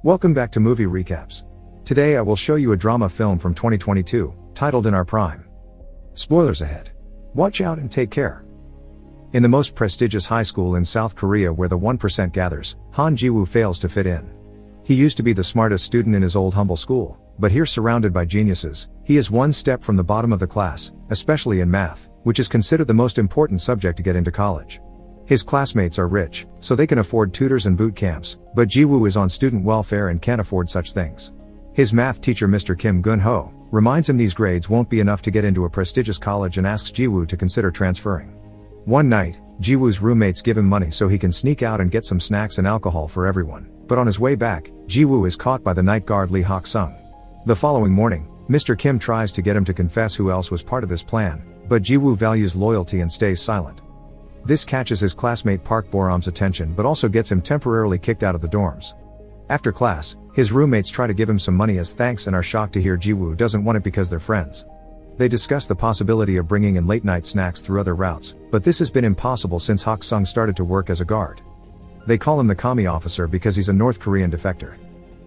Welcome back to Movie Recaps. Today I will show you a drama film from 2022, titled In Our Prime. Spoilers ahead. Watch out and take care. In the most prestigious high school in South Korea where the 1% gathers, Han Ji-woo fails to fit in. He used to be the smartest student in his old humble school, but here surrounded by geniuses, he is one step from the bottom of the class, especially in math, which is considered the most important subject to get into college. His classmates are rich, so they can afford tutors and boot camps, but Ji-woo is on student welfare and can't afford such things. His math teacher Mr. Kim Gun-ho reminds him these grades won't be enough to get into a prestigious college and asks Ji-woo to consider transferring. One night, Ji-woo's roommates give him money so he can sneak out and get some snacks and alcohol for everyone, but on his way back, Ji-woo is caught by the night guard Lee Hak-sung. The following morning, Mr. Kim tries to get him to confess who else was part of this plan, but Ji-woo values loyalty and stays silent. This catches his classmate Park Bo-ram's attention but also gets him temporarily kicked out of the dorms. After class, his roommates try to give him some money as thanks and are shocked to hear Ji-woo doesn't want it because they're friends. They discuss the possibility of bringing in late-night snacks through other routes, but this has been impossible since Hak-sung started to work as a guard. They call him the commie officer because he's a North Korean defector.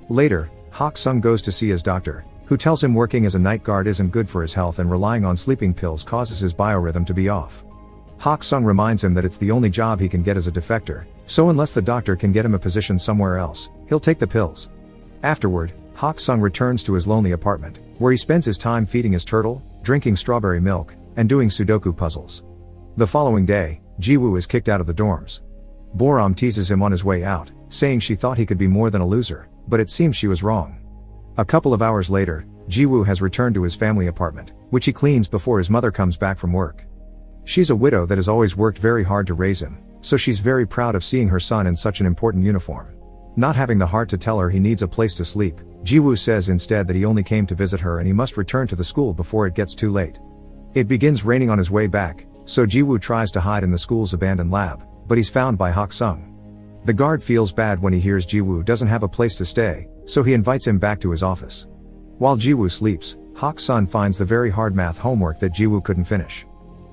Later, Hak-sung goes to see his doctor, who tells him working as a night guard isn't good for his health and relying on sleeping pills causes his biorhythm to be off. Hak-sung reminds him that it's the only job he can get as a defector, so unless the doctor can get him a position somewhere else, he'll take the pills. Afterward, Hak-sung returns to his lonely apartment, where he spends his time feeding his turtle, drinking strawberry milk, and doing Sudoku puzzles. The following day, Ji-woo is kicked out of the dorms. Bo-ram teases him on his way out, saying she thought he could be more than a loser, but it seems she was wrong. A couple of hours later, Ji-woo has returned to his family apartment, which he cleans before his mother comes back from work. She's a widow that has always worked very hard to raise him, so she's very proud of seeing her son in such an important uniform. Not having the heart to tell her he needs a place to sleep, Ji-woo says instead that he only came to visit her and he must return to the school before it gets too late. It begins raining on his way back, so Ji-woo tries to hide in the school's abandoned lab, but he's found by Hak-sung. The guard feels bad when he hears Ji-woo doesn't have a place to stay, so he invites him back to his office. While Ji-woo sleeps, Hak-sung finds the very hard math homework that Ji-woo couldn't finish.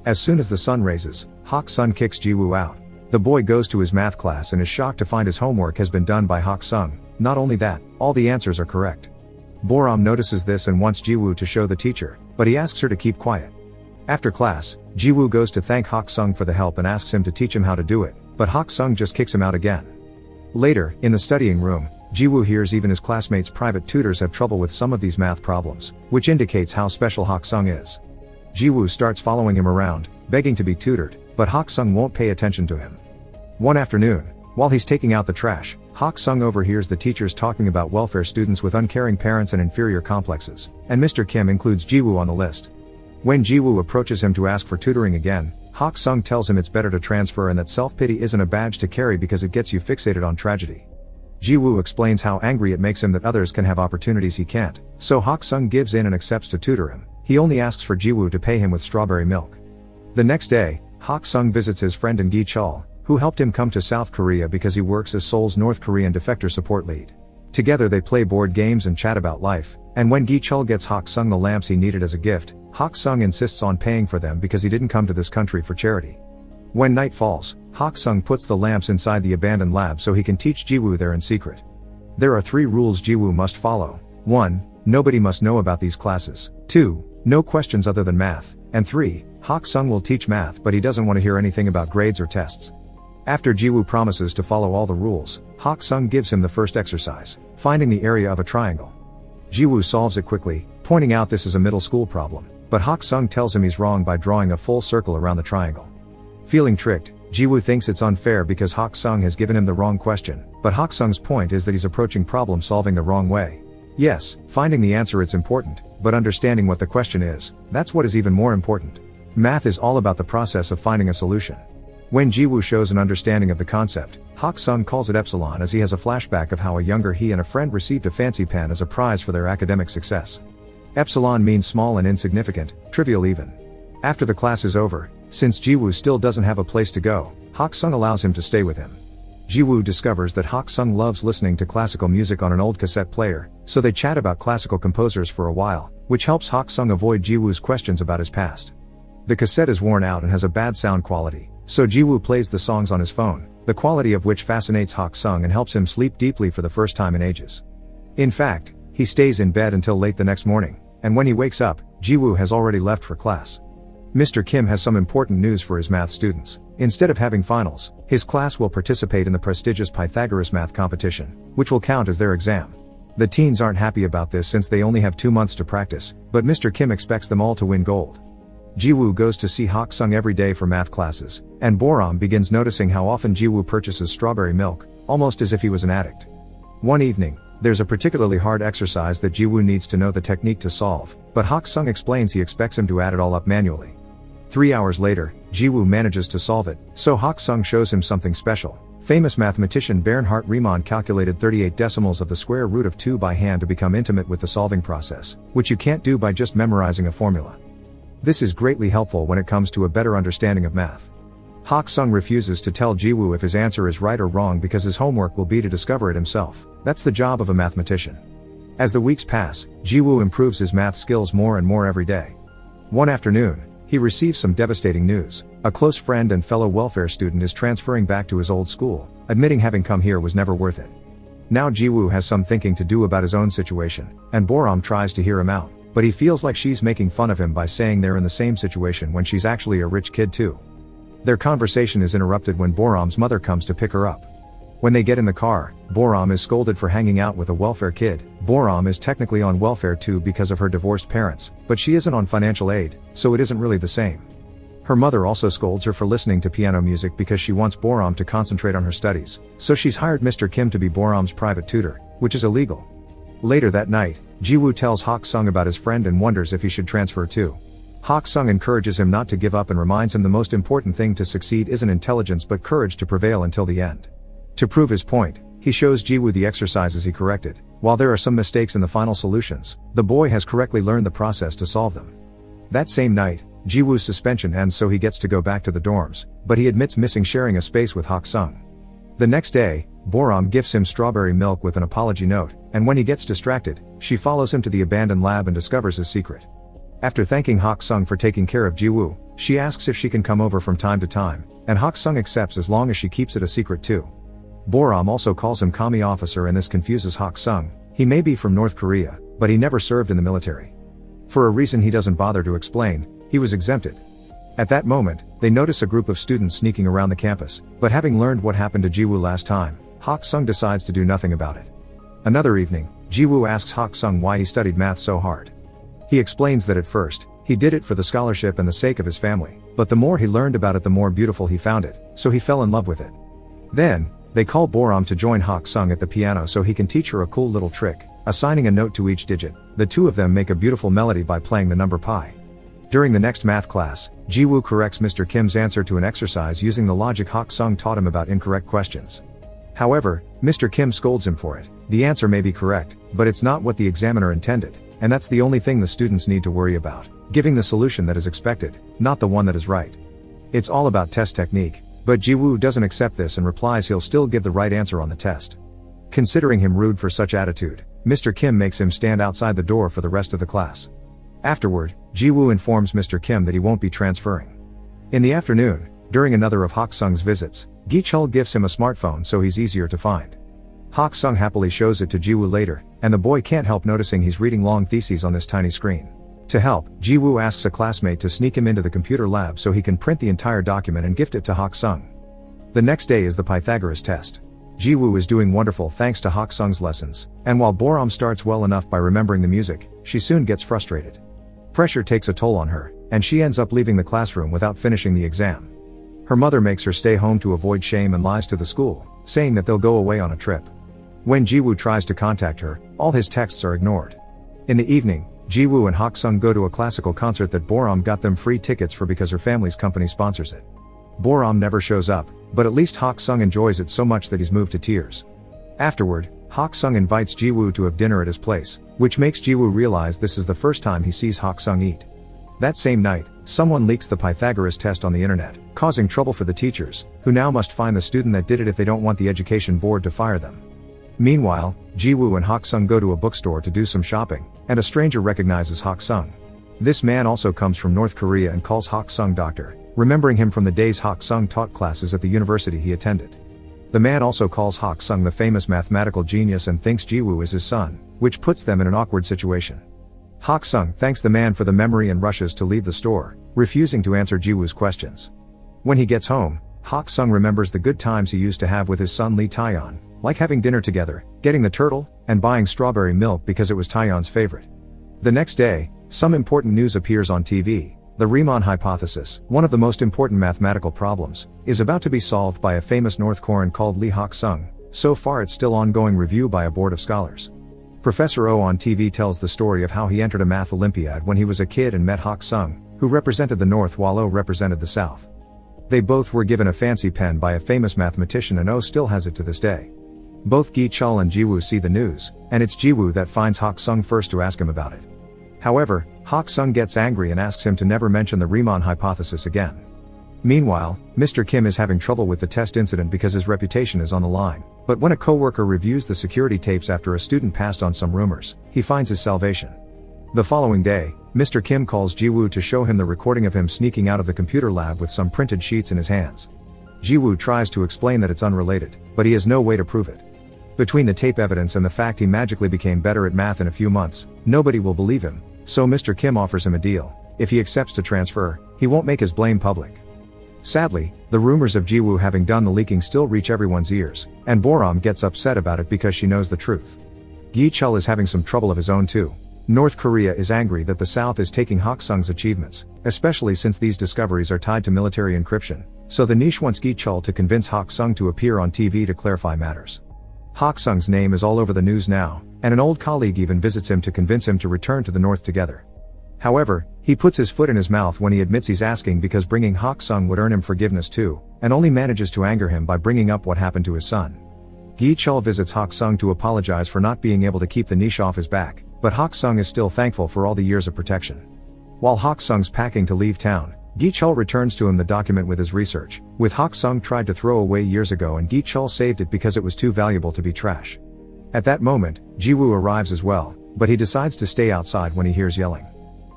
As soon as the sun raises, Hak-sung kicks Ji-woo out. The boy goes to his math class and is shocked to find his homework has been done by Hak-sung. Not only that, all the answers are correct. Bo-ram notices this and wants Ji-woo to show the teacher, but he asks her to keep quiet. After class, Ji-woo goes to thank Hak-sung for the help and asks him to teach him how to do it, but Hak-sung just kicks him out again. Later, in the studying room, Ji-woo hears even his classmates' private tutors have trouble with some of these math problems, which indicates how special Hak-sung is. Ji-woo starts following him around, begging to be tutored, but Hak-sung won't pay attention to him. One afternoon, while he's taking out the trash, Hak-sung overhears the teachers talking about welfare students with uncaring parents and inferior complexes, and Mr. Kim includes Ji-woo on the list. When Ji-woo approaches him to ask for tutoring again, Hak-sung tells him it's better to transfer and that self-pity isn't a badge to carry because it gets you fixated on tragedy. Ji-woo explains how angry it makes him that others can have opportunities he can't, so Hak-sung gives in and accepts to tutor him. He only asks for Ji-woo to pay him with strawberry milk. The next day, Hak-sung visits his friend Gi-chul, who helped him come to South Korea because he works as Seoul's North Korean defector support lead. Together they play board games and chat about life, and when Gi-chul gets Hak-sung the lamps he needed as a gift, Hak-sung insists on paying for them because he didn't come to this country for charity. When night falls, Hak-sung puts the lamps inside the abandoned lab so he can teach Ji-woo there in secret. There are 3 rules Ji-woo must follow. 1. Nobody must know about these classes. 2. No questions other than math. And 3. Hak-sung will teach math but he doesn't want to hear anything about grades or tests. After Ji-woo promises to follow all the rules, Hak-sung gives him the first exercise, finding the area of a triangle. Ji-woo solves it quickly, pointing out this is a middle school problem, but Hak-sung tells him he's wrong by drawing a full circle around the triangle. Feeling tricked, Ji-woo thinks it's unfair because Hak-sung has given him the wrong question, but Hak-sung's point is that he's approaching problem solving the wrong way. Yes, finding the answer it's important, but understanding what the question is, that's what is even more important. Math is all about the process of finding a solution. When Ji-woo shows an understanding of the concept, Hak-sung calls it epsilon as he has a flashback of how a younger he and a friend received a fancy pen as a prize for their academic success. Epsilon means small and insignificant, trivial even. After the class is over, since Ji-woo still doesn't have a place to go, Hak-sung allows him to stay with him. Ji-woo discovers that Hak-sung loves listening to classical music on an old cassette player, so they chat about classical composers for a while, which helps Hak-sung avoid Ji-woo's questions about his past. The cassette is worn out and has a bad sound quality, so Ji-woo plays the songs on his phone, the quality of which fascinates Hak-sung and helps him sleep deeply for the first time in ages. In fact, he stays in bed until late the next morning, and when he wakes up, Ji-woo has already left for class. Mr. Kim has some important news for his math students. Instead of having finals, his class will participate in the prestigious 𝐵𝐵𝐺 math competition, which will count as their exam. The teens aren't happy about this since they only have 2 months to practice, but Mr. Kim expects them all to win gold. Ji-woo goes to see 𝐿𝐸𝐸 every day for math classes, and 𝐵oram begins noticing how often Ji-woo purchases strawberry milk, almost as if he was an addict. One evening, there's a particularly hard exercise that Ji-woo needs to know the technique to solve, but 𝐸𝐸 explains he expects him to add it all up manually. 3 hours later, Ji-woo manages to solve it, so 𝐸𝐸 shows him something special. Famous mathematician Bernhard Riemann calculated 38 decimals of the square root of 2 by hand to become intimate with the solving process, which you can't do by just memorizing a formula. This is greatly helpful when it comes to a better understanding of math. 𝐸𝐸 refuses to tell Ji-woo if his answer is right or wrong because his homework will be to discover it himself. That's the job of a mathematician. As the weeks pass, Ji-woo improves his math skills more and more every day. One afternoon, he receives some devastating news. A close friend and fellow welfare student is transferring back to his old school, admitting having come here was never worth it. Now Ji-woo has some thinking to do about his own situation, and 𝐵oram tries to hear him out, but he feels like she's making fun of him by saying they're in the same situation when she's actually a rich kid too. Their conversation is interrupted when 𝐵oram's mother comes to pick her up. When they get in the car, 𝐵oram is scolded for hanging out with a welfare kid. 𝐵oram is technically on welfare too because of her divorced parents, but she isn't on financial aid, so it isn't really the same. Her mother also scolds her for listening to piano music because she wants 𝐵oram to concentrate on her studies, so she's hired Mr. Kim to be 𝐵oram's private tutor, which is illegal. Later that night, Ji-woo tells 𝐸𝐸 about his friend and wonders if he should transfer too. 𝐸𝐸 encourages him not to give up and reminds him the most important thing to succeed isn't intelligence but courage to prevail until the end. To prove his point, he shows Ji-woo the exercises he corrected. While there are some mistakes in the final solutions, the boy has correctly learned the process to solve them. That same night, Ji-woo's suspension ends so he gets to go back to the dorms, but he admits missing sharing a space with 𝐸𝐸. The next day, 𝐵oram gifts him strawberry milk with an apology note, and when he gets distracted, she follows him to the abandoned lab and discovers his secret. After thanking 𝐸𝐸 for taking care of Ji-woo, she asks if she can come over from time to time, and 𝐸𝐸 accepts as long as she keeps it a secret too. 𝐵oram also calls him commie officer and this confuses 𝐸𝐸. He may be from North Korea, but he never served in the military. For a reason he doesn't bother to explain, he was exempted. At that moment, they notice a group of students sneaking around the campus, but having learned what happened to Ji-woo last time, 𝐸𝐸 decides to do nothing about it. Another evening, Ji-woo asks 𝐸𝐸 why he studied math so hard. He explains that at first, he did it for the scholarship and the sake of his family, but the more he learned about it the more beautiful he found it, so he fell in love with it. Then, they call 𝐵oram to join 𝐸𝐸 at the piano so he can teach her a cool little trick, assigning a note to each digit. The two of them make a beautiful melody by playing the number pi. During the next math class, Ji-woo corrects Mr. Kim's answer to an exercise using the logic 𝐸𝐸 taught him about incorrect questions. However, Mr. Kim scolds him for it. The answer may be correct, but it's not what the examiner intended, and that's the only thing the students need to worry about, giving the solution that is expected, not the one that is right. It's all about test technique, but Ji-woo doesn't accept this and replies he'll still give the right answer on the test. Considering him rude for such attitude, Mr. Kim makes him stand outside the door for the rest of the class. Afterward, Ji-woo informs Mr. Kim that he won't be transferring. In the afternoon, during another of 𝐸𝐸's visits, Gi-chul gifts him a smartphone so he's easier to find. 𝐸𝐸 happily shows it to Ji-woo later, and the boy can't help noticing he's reading long theses on this tiny screen. To help, Ji-woo asks a classmate to sneak him into the computer lab so he can print the entire document and gift it to 𝐸𝐸. The next day is the 𝐵𝐵𝐺 test. Ji-woo is doing wonderful thanks to 𝐸𝐸's lessons, and while 𝐵oram starts well enough by remembering the music, she soon gets frustrated. Pressure takes a toll on her, and she ends up leaving the classroom without finishing the exam. Her mother makes her stay home to avoid shame and lies to the school, saying that they'll go away on a trip. When Ji-woo tries to contact her, all his texts are ignored. In the evening, Ji-woo and 𝐸𝐸 go to a classical concert that 𝐵oram got them free tickets for because her family's company sponsors it. 𝐵oram never shows up, but at least 𝐸𝐸 enjoys it so much that he's moved to tears. Afterward, 𝐸𝐸 invites Ji-woo to have dinner at his place, which makes Ji-woo realize this is the first time he sees 𝐸𝐸 eat. That same night, someone leaks the 𝐵𝐵𝐺 test on the internet, causing trouble for the teachers, who now must find the student that did it if they don't want the education board to fire them. Meanwhile, Ji-woo and 𝐸𝐸 go to a bookstore to do some shopping, and a stranger recognizes 𝐸𝐸. This man also comes from North Korea and calls 𝐸𝐸 doctor, remembering him from the days 𝐸𝐸 taught classes at the university he attended. The man also calls 𝐏𝐫𝐸𝐤 the famous mathematical genius and thinks 𝐥𝐢𝐤𝐤 is his son, which puts them in an awkward situation. 𝐏𝐫𝐸𝐤 thanks the man for the memory and rushes to leave the store, refusing to answer 𝐥𝐢𝐤's questions. When he gets home, 𝐏𝐽𝐸 remembers the good times he used to have with his son 𝐵𝗕𝐻𝐻, like having dinner together, getting the turtle, and buying strawberry milk because it was 𝗕𝐻𝐻's favorite. The next day, some important news appears on TV. The Riemann hypothesis, one of the most important mathematical problems, is about to be solved by a famous North Korean called Lee Hak-sung. So far it's still ongoing review by a board of scholars. Professor Oh on TV tells the story of how he entered a math Olympiad when he was a kid and met Hak-sung, who represented the North while Oh represented the South. They both were given a fancy pen by a famous mathematician and Oh still has it to this day. Both 𝐵𝐻𝐻 and 𝐥𝐢𝐤 see the news, and it's 𝐥𝐢𝐤 that finds Hak-sung first to ask him about it. However, Hak-sung gets angry and asks him to never mention the Riemann hypothesis again. Meanwhile, Mr. Kim is having trouble with the test incident because his reputation is on the line, but when a co-worker reviews the security tapes after a student passed on some rumors, he finds his salvation. The following day, Mr. Kim calls 𝐥𝐢𝐤 to show him the recording of him sneaking out of the computer lab with some printed sheets in his hands. 𝐥𝐢𝐤 tries to explain that it's unrelated, but he has no way to prove it. Between the tape evidence and the fact he magically became better at math in a few months, nobody will believe him, so Mr. Kim offers him a deal. If he accepts to transfer, he won't make his blame public. Sadly, the rumors of 𝐥𝐢𝐤 having done the leaking still reach everyone's ears, and 𝐵𝗲𝐻 gets upset about it because she knows the truth. 𝐵𝗲𝐻 is having some trouble of his own too. North Korea is angry that the South is taking Hak-sung's achievements, especially since these discoveries are tied to military encryption, so the niche wants 𝐵𝗲𝐻 to convince Hak-sung to appear on TV to clarify matters. Hak-sung's name is all over the news now, and an old colleague even visits him to convince him to return to the North together. However, he puts his foot in his mouth when he admits he's asking because bringing Hak-sung would earn him forgiveness too, and only manages to anger him by bringing up what happened to his son. 𝐵𝗲𝐻 visits Hak-sung to apologize for not being able to keep the niche off his back, but Hak-sung is still thankful for all the years of protection. While Hak-sung's packing to leave town, 𝐵𝗲𝐻 returns to him the document with his research, which Hak-sung tried to throw away years ago and 𝐵𝗲𝐻 saved it because it was too valuable to be trash. At that moment, 𝐥𝐢𝐤 arrives as well, but he decides to stay outside when he hears yelling.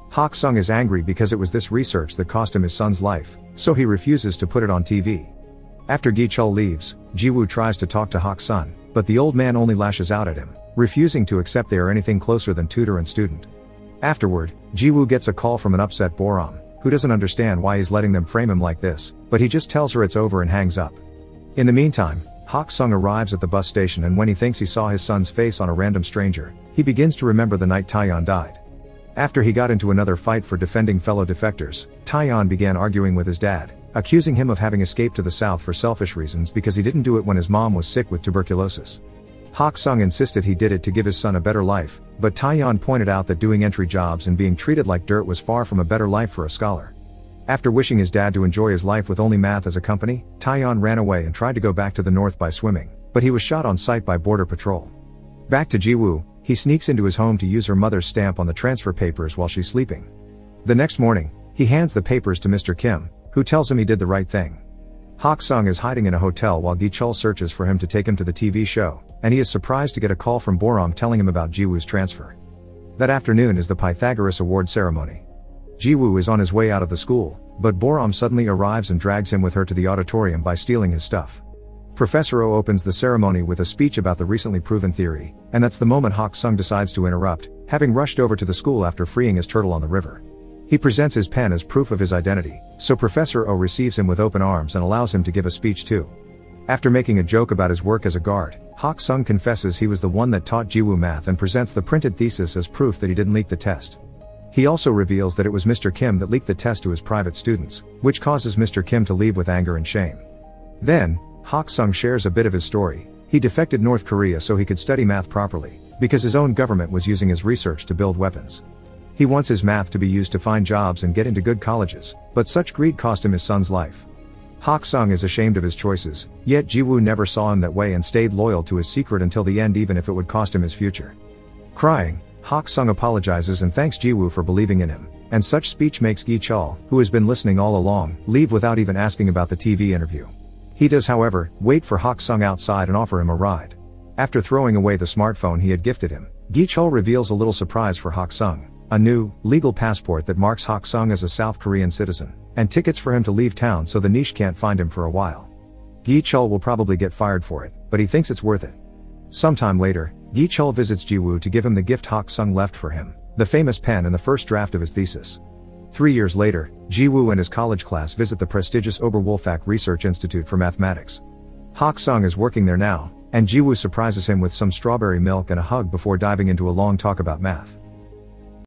Hak-sung is angry because it was this research that cost him his son's life, so he refuses to put it on TV. After 𝐵𝗲𝐻 leaves, 𝐥𝐢𝐤 tries to talk to Hak-sung, but the old man only lashes out at him, refusing to accept they are anything closer than tutor and student. Afterward, 𝐥𝐢𝐤 gets a call from an upset 𝐵𝗲𝐻, who doesn't understand why he's letting them frame him like this, but he just tells her it's over and hangs up. In the meantime, Hak-sung arrives at the bus station and when he thinks he saw his son's face on a random stranger, he begins to remember the night 𝐕𝗉𝗠 died. After he got into another fight for defending fellow defectors, 𝗕𝗉𝗠 began arguing with his dad, accusing him of having escaped to the South for selfish reasons because he didn't do it when his mom was sick with tuberculosis. Hak-sung insisted he did it to give his son a better life, but 𝗕𝗉𝗠 pointed out that doing entry jobs and being treated like dirt was far from a better life for a scholar. After wishing his dad to enjoy his life with only math as a company, 𝗕𝗉𝗠 ran away and tried to go back to the North by swimming, but he was shot on sight by Border Patrol. Back to 𝐥𝐢𝐤, he sneaks into his home to use her mother's stamp on the transfer papers while she's sleeping. The next morning, he hands the papers to Mr. Kim, who tells him he did the right thing. Hak-sung is hiding in a hotel while 𝐵𝗲𝐻 searches for him to take him to the TV show, and he is surprised to get a call from 𝐵𝗲𝐻 telling him about 𝐥𝐢𝐤's transfer. That afternoon is the Pythagoras Award ceremony. 𝐥𝐢𝐤 is on his way out of the school, but 𝗲𝗲� suddenly arrives and drags him with her to the auditorium by stealing his stuff. Professor Oh opens the ceremony with a speech about the recently proven theory, and that's the moment Hak-sung decides to interrupt, having rushed over to the school after freeing his turtle on the river. He presents his pen as proof of his identity, so Professor Oh receives him with open arms and allows him to give a speech too. After making a joke about his work as a guard, Hak-sung confesses he was the one that taught 𝐥𝐢𝐤 math and presents the printed thesis as proof that he didn't leak the test. He also reveals that it was Mr. Kim that leaked the test to his private students, which causes Mr. Kim to leave with anger and shame. Then, Hak-sung shares a bit of his story. He defected North Korea so he could study math properly, because his own government was using his research to build weapons. He wants his math to be used to find jobs and get into good colleges, but such greed cost him his son's life. Hak-sung is ashamed of his choices, yet 𝐥𝐢𝐤 never saw him that way and stayed loyal to his secret until the end even if it would cost him his future. Crying, Hak-sung apologizes and thanks 𝐥𝐢𝐤 for believing in him, and such speech makes 𝐤𝐫𝐻𝐻, who has been listening all along, leave without even asking about the TV interview. He does however, wait for Hak-sung outside and offer him a ride. After throwing away the smartphone he had gifted him, 𝐤𝐫𝗀 reveals a little surprise for Hak-sung, a new, legal passport that marks Hak-sung as a South Korean citizen, and tickets for him to leave town so the niche can't find him for a while. 𝐏𝐫𝐤𝐢 will probably get fired for it, but he thinks it's worth it. Sometime later, 𝐏𝐫𝐤𝐢 visits 𝐥𝐢𝐤𝐢 to give him the gift 𝐏𝐫𝐫𝐒 left for him, the famous pen and the first draft of his thesis. 3 years later, 𝐥𝐢𝐤𝐢 and his college class visit the prestigious 𝐏𝐫𝐻𝐒 Research Institute for Mathematics. 𝐏𝐫𝐲 is working there now, and 𝐥𝐢𝐤𝐢 surprises him with some strawberry milk and a hug before diving into a long talk about math.